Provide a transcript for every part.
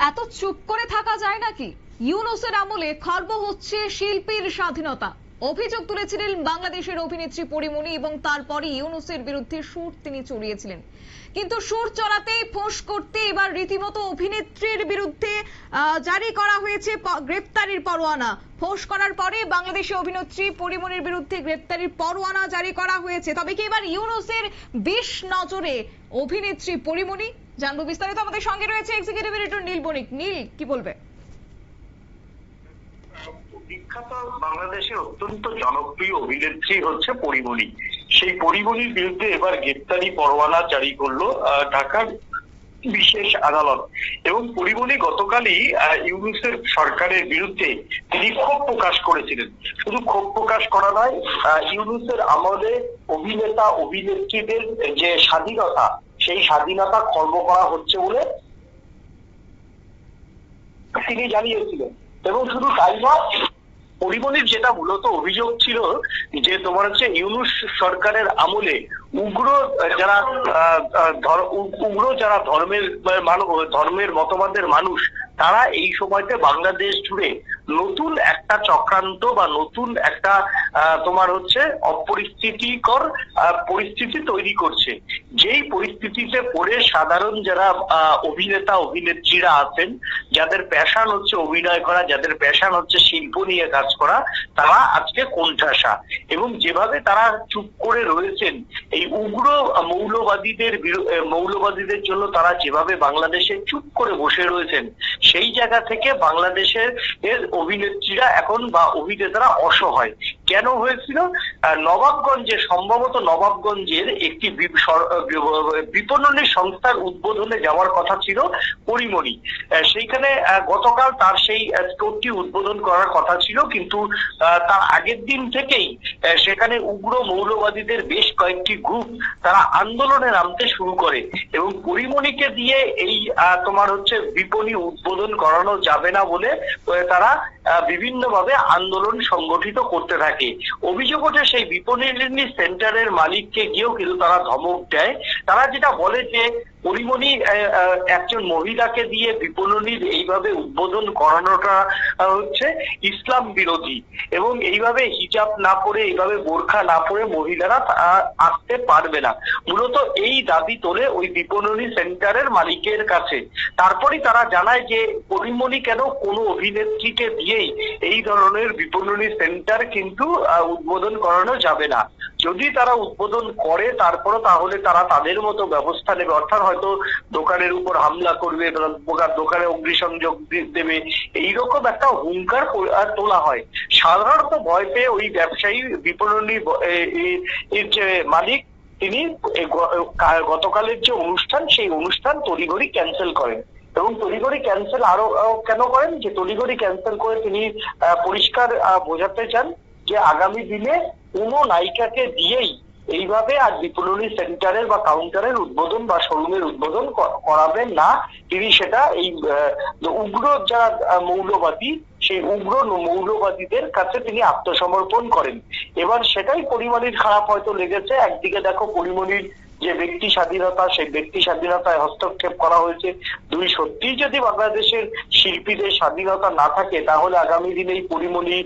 এত চুপ করে থাকা যায় নাকি? ইউনূসের আমলে খর্ব হচ্ছে শিল্পীর স্বাধীনতা। অভিযোগ তুলেছিলেন বাংলাদেশের অভিনেত্রী পরিমণি এবং তারপরে ইউনূসের বিরুদ্ধে সুর তিনি চড়িয়েছিলেন। কিন্তু সুর চড়াতেই ফোঁস করতে এবার রীতিমতো অভিনেত্রীর বিরুদ্ধে জারি করা হয়েছে গ্রেপ্তারির পরোয়ানা। ফোঁস করার পরে বাংলাদেশি অভিনেত্রী পরিমণির বিরুদ্ধে গ্রেপ্তারির পরোয়ানা জারি করা হয়েছে। তবে কি এবার ইউনূসের বিষ নজরে অভিনেত্রী পরিমণি? জানবো বিস্তারিত। আমাদের সঙ্গে রয়েছে এক্সিকিউটিভ এডিটর নীল বণিক। নীল, কি বলবে? বিখ্যাত বাংলাদেশের অত্যন্ত জনপ্রিয় অভিনেত্রী হচ্ছে পরিমণি। সেই পরিমণির বিরুদ্ধে এবার গ্রেপ্তারি পরোয়ানা জারি করলো ঢাকার বিশেষ আদালত। এবং পরিমণি গতকালই ইউনূসের সরকারের বিরুদ্ধে তিনি ক্ষোভ প্রকাশ করেছিলেন। শুধু ক্ষোভ প্রকাশ করা নয়, ইউনূসের আমলে অভিনেতা অভিনেত্রীদের যে স্বাধীনতা, সেই স্বাধীনতা খর্ব করা হচ্ছে বলে তিনি জানিয়েছিলেন। এবং শুধু তাই নয়, পরিমণির যেটা মূলত অভিযোগ ছিল যে তোমার হচ্ছে ইউনূস সরকারের আমলে উগ্র যারা ধর্মের মতবাদের মানুষ, তারা এই সময়তে বাংলাদেশ জুড়ে নতুন একটা চক্রান্ত বা নতুন একটা তোমার হচ্ছে অপরিস্থিতিকর পরিস্থিতি তৈরি করছে। যেই পরিস্থিতিতে পড়ে সাধারণ যারা অভিনেতা অভিনেত্রীরা আছেন, যাদের প্যাশন হচ্ছে অভিনয় করা, যাদের প্যাশন হচ্ছে শিল্প নিয়ে কাজ করা, তারা আজকে কোণঠাসা। এবং যেভাবে তারা চুপ করে রয়েছেন, এই উগ্র মৌলবাদীদের জন্য তারা যেভাবে বাংলাদেশে চুপ করে বসে রয়েছেন, সেই জায়গা থেকে বাংলাদেশের অভিনেত্রীরা এখন বা অভিনেতারা অসহায়। কেন হয়েছিল? সম্ভবত নবাবগঞ্জের একটি বিপণনী সংস্থার উদ্বোধনে যাওয়ার কথা ছিল পরিমণি। সেইখানে গতকাল তার সেই স্টোরটি উদ্বোধন করার কথা ছিল, কিন্তু তার আগের দিন থেকেই সেখানে উগ্র মৌলবাদীদের বেশ কয়েকটি গ্রুপ তারা আন্দোলনে নামতে শুরু করে এবং পরিমণিকে দিয়ে এই তোমার হচ্ছে বিপণী উদ্বোধন করানো যাবে না বলে তারা বিভিন্নভাবে আন্দোলন সংগঠিত করতে থাকে। অভিযোগ ওঠে সেই বিপণী সেন্টারের মালিককে গিয়েও কিন্তু তারা ধমক দেয়। তারা যেটা বলে যে পরিমণি একজন মহিলাকে দিয়ে বিপণনীর এইভাবে উদ্বোধন করানোটা হচ্ছে ইসলাম বিরোধী, এবং এইভাবে হিজাব না পরে, এইভাবে বোরখা না পরে মহিলারা আসতে পারবে না। মূলত এই দাবি তোলে ওই বিপণনী সেন্টারের মালিকের কাছে। তারপরেই তারা জানায় যে পরিমণি কেন কোনো অভিনেত্রীকে দিয়েই এই ধরনের বিপণনী সেন্টার কিন্তু উদ্বোধন করানো যাবে না। যদি তারা উদ্বোধন করে তারপরে তাহলে তারা তাদের মতো ব্যবস্থা নেবে, অর্থাৎ হয়তো দোকানের উপর হামলা করবে, দোকানে অগ্নিসংযোগ দেবে, এইরকম একটা হুঙ্কার তোলা হয়। সাধারণত ভয় পেয়ে ওই ব্যবসায়ী বিপণনী যে মালিক, তিনি গতকালের যে অনুষ্ঠান, সেই অনুষ্ঠান তড়িঘড়ি ক্যান্সেল করেন। এবং তড়িঘড়ি ক্যান্সেল আরো কেন করেন? যে তড়িঘড়ি ক্যান্সেল করে তিনি পরিষ্কার বোঝাতে চান যে আগামী দিনে কোনো নায়িকাকে দিয়েই এইভাবে আর বিপণনী সেন্টারের বা কাউন্টারের উদ্বোধন বা শোরুমের উদ্বোধন করাবেন না। তিনি সেটা এই উগ্র যারা মৌলবাদী, সেই উগ্র মৌলবাদীদের কাছে তিনি আত্মসমর্পণ করেন। এবার সেটাই পরিমণির খারাপ হয়তো লেগেছে। একদিকে দেখো পরিমণির যে ব্যক্তি স্বাধীনতা, সেই ব্যক্তি স্বাধীনতায় হস্তক্ষেপ করা হয়েছে। দুই, সত্যিই যদি বাংলাদেশের শিল্পীদের স্বাধীনতা না থাকে, তাহলে আগামী দিনে এই পরিমণি,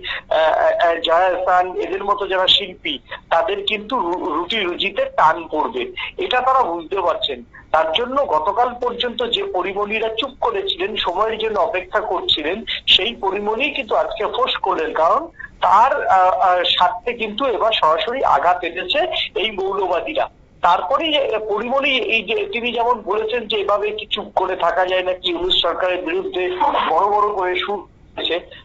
জায়াসান, এদের মতো যারা শিল্পী, তাদের কিন্তু রুটি রুজিতে টান পড়বে। এটা তারা বুঝতে পারছেন। তার জন্য গতকাল পর্যন্ত যে পরিমণিরা চুপ করেছিলেন, সময়ের জন্য অপেক্ষা করছিলেন, সেই পরিমণি কিন্তু আজকে ফোঁস করলেন। কারণ তার স্বার্থে কিন্তু এবার সরাসরি আঘাত এনেছে এই মৌলবাদীরা। তারপরে পরিমণি এই যে তিনি যেমন বলেছেন যে এভাবে কি চুপ করে থাকা যায় নাকি, ইউনূস সরকারের বিরুদ্ধে বড় বড় করে সুর,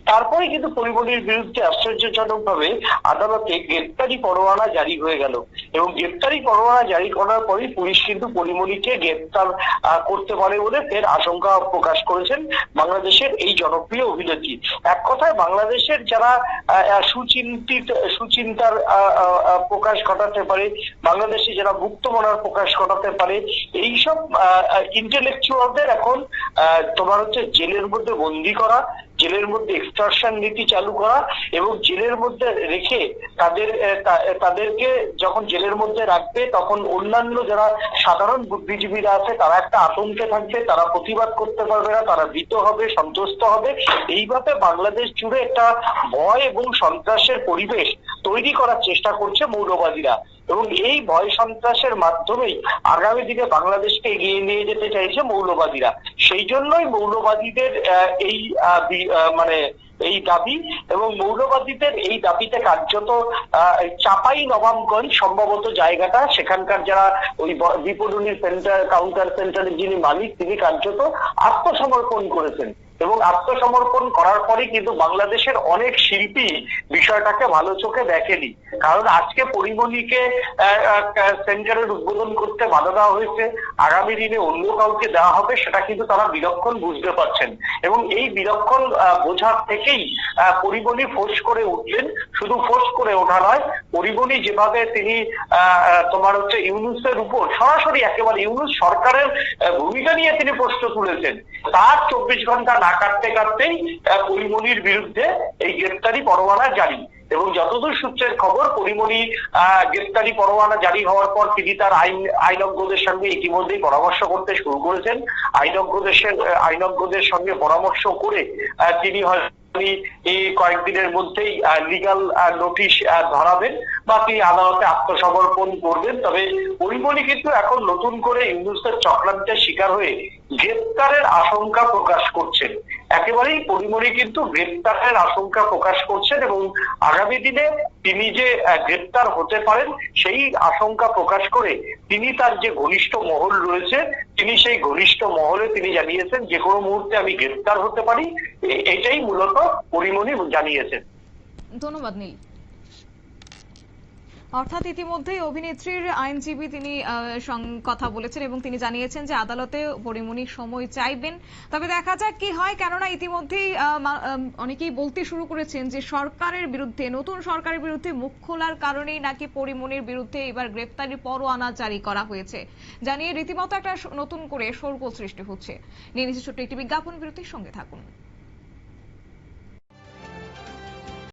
তারপরে কিন্তু পরিমণির বিরুদ্ধে আশ্চর্যজনক ভাবে আদালতে গ্রেপ্তারি পরোয়ানা জারি হয়ে গেল। এবং গ্রেপ্তারি পরোয়ানা জারি করার পরে পুলিশ কিন্তু পরিমণিকে গ্রেপ্তার করতে পারে বলে ফের আশঙ্কা প্রকাশ করেছেন বাংলাদেশের এই জনপ্রিয় অভিনেত্রী। এক কথায় বাংলাদেশের যারা সুচিন্তার প্রকাশ ঘটাতে পারে, বাংলাদেশে যারা মুক্তমনার প্রকাশ ঘটাতে পারে, এইসব ইন্টেলেকচুয়ালদের এখন তোমার হচ্ছে জেলের মধ্যে বন্দি করা, জেলের মধ্যে এক্সটর্শন নীতি চালু করা এবং জেলের মধ্যে রেখে তাদেরকে যখন জেলের মধ্যে রাখবে তখন অন্যান্য যারা সাধারণ বুদ্ধিজীবীরা আছে তারা একটা আতঙ্কে থাকবে, তারা প্রতিবাদ করতে পারবে না, তারা ভীত হবে, সন্ত্রস্ত হবে। এইভাবে বাংলাদেশ জুড়ে একটা ভয় এবং সন্ত্রাসের পরিবেশ তৈরি করার চেষ্টা করছে মৌলবাদীরা এবং এই ভয় সন্ত্রাসের মাধ্যমেই আগামী দিনে বাংলাদেশকে এগিয়ে নিয়ে যেতে চাইছে মৌলবাদীরা। সেই জন্যই মৌলবাদীদের এই দাবি এবং মৌলবাদীদের এই দাবিতে কার্যত চাপাই নবাবগঞ্জ সম্ভবত জায়গাটা, সেখানকার যারা ওই বিপণনী সেন্টার কাউন্টার সেন্টারের যিনি মালিক তিনি কার্যত আত্মসমর্পণ করেছেন এবং আত্মসমর্পণ করার পরে কিন্তু বাংলাদেশের অনেক শিল্পী বিষয়টাকে ভালো চোখে দেখেনি। কারণ আজকে পরিমণিকে সেন্টারের উদ্বোধন করতে বাধা দেওয়া হয়েছে, আগামী দিনে অন্য কাউকে দেওয়া হবে, সেটা কিন্তু তারা বিলক্ষণ বুঝতে পারছেন এবং এই বিলক্ষণ বোঝার থেকেই পরিমণি ফোর্স করে উঠলেন। শুধু ফোর্স করে ওঠা নয়, পরিমণি যেভাবে তিনি ইউনূসের উপর সরাসরি একেবারে ইউনূস সরকারের ভূমিকা নিয়ে তিনি প্রশ্ন তুলেছেন, তার 24 ঘন্টা না কাটতেই পরিমণির বিরুদ্ধে এই গ্রেফতারি পরোয়ানা জারি। এবং যতদূর সূত্রের খবর, পরিমণি গ্রেফতারি পরোয়ানা জারি হওয়ার পর তিনি তার আইনজ্ঞদের সঙ্গে ইতিমধ্যেই পরামর্শ করতে শুরু করেছেন। আইনজ্ঞদের সঙ্গে পরামর্শ করে তিনি এই কয়েকদিনের মধ্যেই লিগাল নোটিশ ধরাবেন বা তিনি আদালতে আত্মসমর্পণ করবেন। তবে পরিমণি কিন্তু এখন নতুন করে ইউনূসের চক্রান্তের শিকার হয়ে গ্রেপ্তারের আশঙ্কা প্রকাশ করছেন। একেবারেই পরিমণি কিন্তু গ্রেপ্তারের আশঙ্কা প্রকাশ করছেন এবং আগামী দিনে তিনি যে গ্রেপ্তার হতে পারেন সেই আশঙ্কা প্রকাশ করে তিনি তার যে ঘনিষ্ঠ মহল রয়েছে তিনি সেই ঘনিষ্ঠ মহলে তিনি জানিয়েছেন যে কোনো মুহূর্তে আমি গ্রেপ্তার হতে পারি। এটাই মূলত পরিমণি জানিয়েছেন। ধন্যবাদ নীল। অর্থাৎ ইতিমধ্যেই অভিনেত্রীর আইনজীবী তিনি কথা বলেছেন এবং তিনি জানিয়েছেন যে আদালতে পরিমণি সময় চাইবেন। তবে দেখা যাক কি হয়, কেননা ইতিমধ্যেই অনেকেই বলতে শুরু করেছেন যে নতুন সরকারের বিরুদ্ধে মুখ খোলার কারণেই নাকি পরিমণির বিরুদ্ধে এবার গ্রেফতারি পরোয়ানা জারি করা হয়েছে, জানিয়ে রীতিমতো একটা নতুন করে শোরগোল সৃষ্টি হচ্ছে। নিয়ে নিচ্ছে ছোট্ট একটি বিজ্ঞাপন বিরতির সঙ্গে থাকুন।